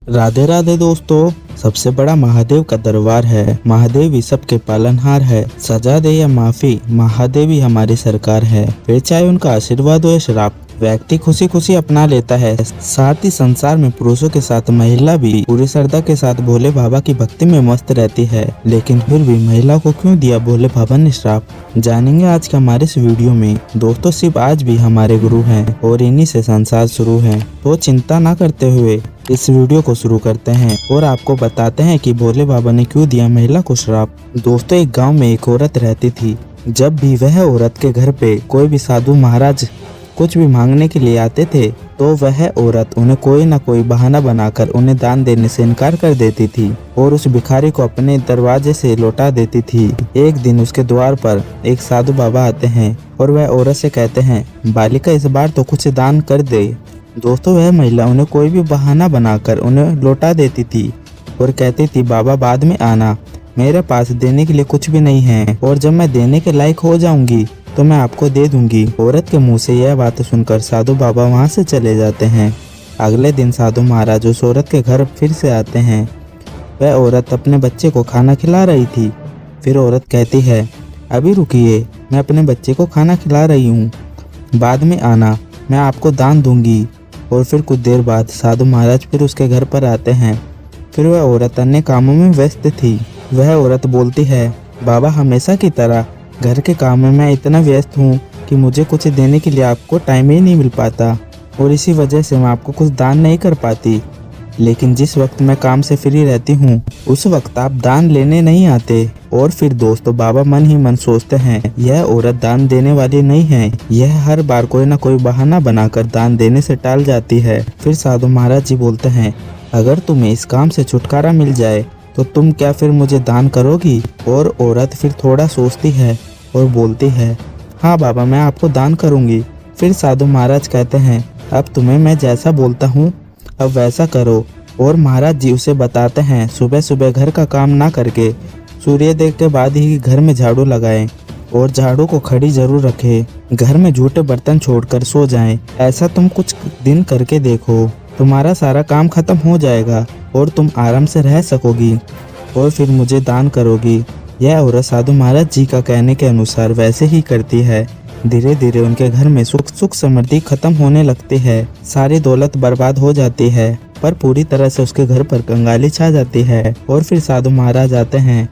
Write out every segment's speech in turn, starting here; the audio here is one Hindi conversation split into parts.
राधे राधे दोस्तों। सबसे बड़ा महादेव का दरबार है। महादेव ही सबके पालनहार है। सजा दे या माफी, महादेव ही हमारी सरकार है। फिर चाहे उनका आशीर्वाद हो या श्राप, व्यक्ति खुशी खुशी अपना लेता है। साथ ही संसार में पुरुषों के साथ महिला भी पूरी श्रद्धा के साथ भोले बाबा की भक्ति में मस्त रहती है। लेकिन फिर भी महिला को क्यों दिया भोले बाबा ने श्राप, जानेंगे आज के हमारे इस वीडियो में। दोस्तों शिव आज भी हमारे गुरु हैं और इन्हीं से संसार शुरू है। तो चिंता ना करते हुए इस वीडियो को शुरू करते हैं और आपको बताते हैं कि भोले बाबा ने क्यों दिया महिला को श्राप। दोस्तों एक गांव में एक औरत रहती थी। जब भी वह औरत के घर पे कोई भी साधु महाराज कुछ भी मांगने के लिए आते थे तो वह औरत उन्हें कोई ना कोई बहाना बनाकर उन्हें दान देने से इनकार कर देती थी और उस भिखारी को अपने दरवाजे से लौटा देती थी। एक दिन उसके द्वार पर एक साधु बाबा आते हैं और वह औरत से कहते हैं, बालिका इस बार तो कुछ दान कर दे। दोस्तों वह महिला उन्हें कोई भी बहाना बनाकर उन्हें लौटा देती थी और कहती थी, बाबा बाद में आना, मेरे पास देने के लिए कुछ भी नहीं है और जब मैं देने के लायक हो जाऊंगी तो मैं आपको दे दूंगी। औरत के मुंह से यह बात सुनकर साधु बाबा वहां से चले जाते हैं। अगले दिन साधु महाराज उस औरत के घर फिर से आते हैं। वह औरत अपने बच्चे को खाना खिला रही थी। फिर औरत कहती है, अभी रुकिए, मैं अपने बच्चे को खाना खिला रही हूँ, बाद में आना, मैं आपको दान दूंगी। और फिर कुछ देर बाद साधु महाराज फिर उसके घर पर आते हैं। फिर वह औरत अन्य कामों में व्यस्त थी। वह औरत बोलती है, बाबा हमेशा की तरह घर के काम में मैं इतना व्यस्त हूँ कि मुझे कुछ देने के लिए आपको टाइम ही नहीं मिल पाता और इसी वजह से मैं आपको कुछ दान नहीं कर पाती। लेकिन जिस वक्त मैं काम से फ्री रहती हूँ उस वक्त आप दान लेने नहीं आते। और फिर दोस्तों बाबा मन ही मन सोचते हैं, यह औरत दान देने वाली नहीं है, यह हर बार कोई ना कोई बहाना बनाकर दान देने से टाल जाती है। फिर साधु महाराज जी बोलते हैं, अगर तुम्हें इस काम से छुटकारा मिल जाए तो तुम क्या फिर मुझे दान करोगी? और औरत फिर थोड़ा सोचती है और बोलती है, हाँ बाबा मैं आपको दान करूंगी। फिर साधु महाराज कहते हैं, अब तुम्हें मैं जैसा बोलता हूँ अब वैसा करो। और महाराज जी उसे बताते हैं, सुबह सुबह घर का काम ना करके सूर्योदय के बाद ही घर में झाड़ू लगाएं और झाड़ू को खड़ी जरूर रखें। घर में झूठे बर्तन छोड़कर सो जाएं। ऐसा तुम कुछ दिन करके देखो, तुम्हारा सारा काम खत्म हो जाएगा और तुम आराम से रह सकोगी और फिर मुझे दान करोगी। यह औरत साधु महाराज जी का कहने के अनुसार वैसे ही करती है। धीरे धीरे उनके घर में सुख समृद्धि खत्म होने लगती है। सारी दौलत बर्बाद हो जाती है पर पूरी तरह से उसके घर पर कंगाली छा जाती है। और फिर साधु महाराज आते हैं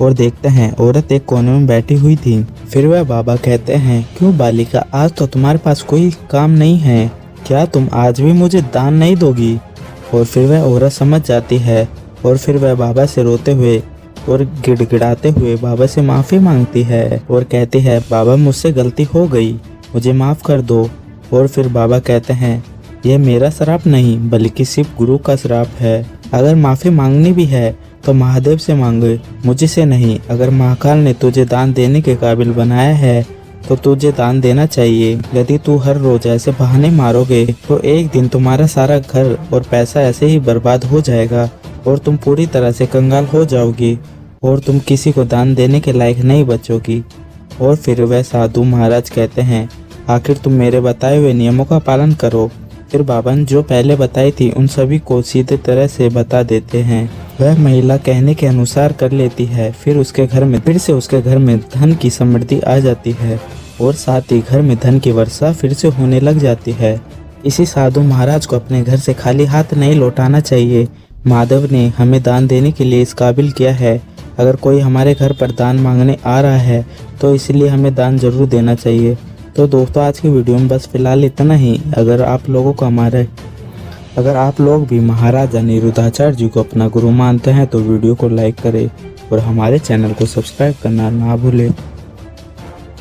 और देखते हैं औरत एक कोने में बैठी हुई थी। फिर वह बाबा कहते हैं, क्यों बालिका, आज तो तुम्हारे पास कोई काम नहीं है, क्या तुम आज भी मुझे दान नहीं दोगी? और फिर वह औरत समझ जाती है और फिर वह बाबा से रोते हुए और गिड़गिड़ाते हुए बाबा से माफ़ी मांगती है और कहती है, बाबा मुझसे गलती हो गई, मुझे माफ़ कर दो। और फिर बाबा कहते हैं, यह मेरा श्राप नहीं बल्कि शिव गुरु का श्राप है। अगर माफ़ी मांगनी भी है तो महादेव से मांगे, मुझसे नहीं। अगर महाकाल ने तुझे दान देने के काबिल बनाया है तो तुझे दान देना चाहिए। यदि तू हर रोज ऐसे बहाने मारोगे तो एक दिन तुम्हारा सारा घर और पैसा ऐसे ही बर्बाद हो जाएगा और तुम पूरी तरह से कंगाल हो जाओगी और तुम किसी को दान देने के लायक नहीं बचोगी। और फिर वह साधु महाराज कहते हैं, आखिर तुम मेरे बताए हुए नियमों का पालन करो। फिर बाबा ने जो पहले बताई थी उन सभी को सीधे तरह से बता देते हैं। वह महिला कहने के अनुसार कर लेती है। फिर उसके घर में धन की समृद्धि आ जाती है और साथ ही घर में धन की वर्षा फिर से होने लग जाती है। इसी साधु महाराज को अपने घर से खाली हाथ नहीं लौटाना चाहिए। माधव ने हमें दान देने के लिए इस काबिल किया है। अगर कोई हमारे घर पर दान मांगने आ रहा है तो इसलिए हमें दान जरूर देना चाहिए। तो दोस्तों आज की वीडियो में बस फिलहाल इतना ही। अगर आप लोग भी महाराजा निरुद्धाचार्य जी को अपना गुरु मानते हैं तो वीडियो को लाइक करें और हमारे चैनल को सब्सक्राइब करना ना भूलें।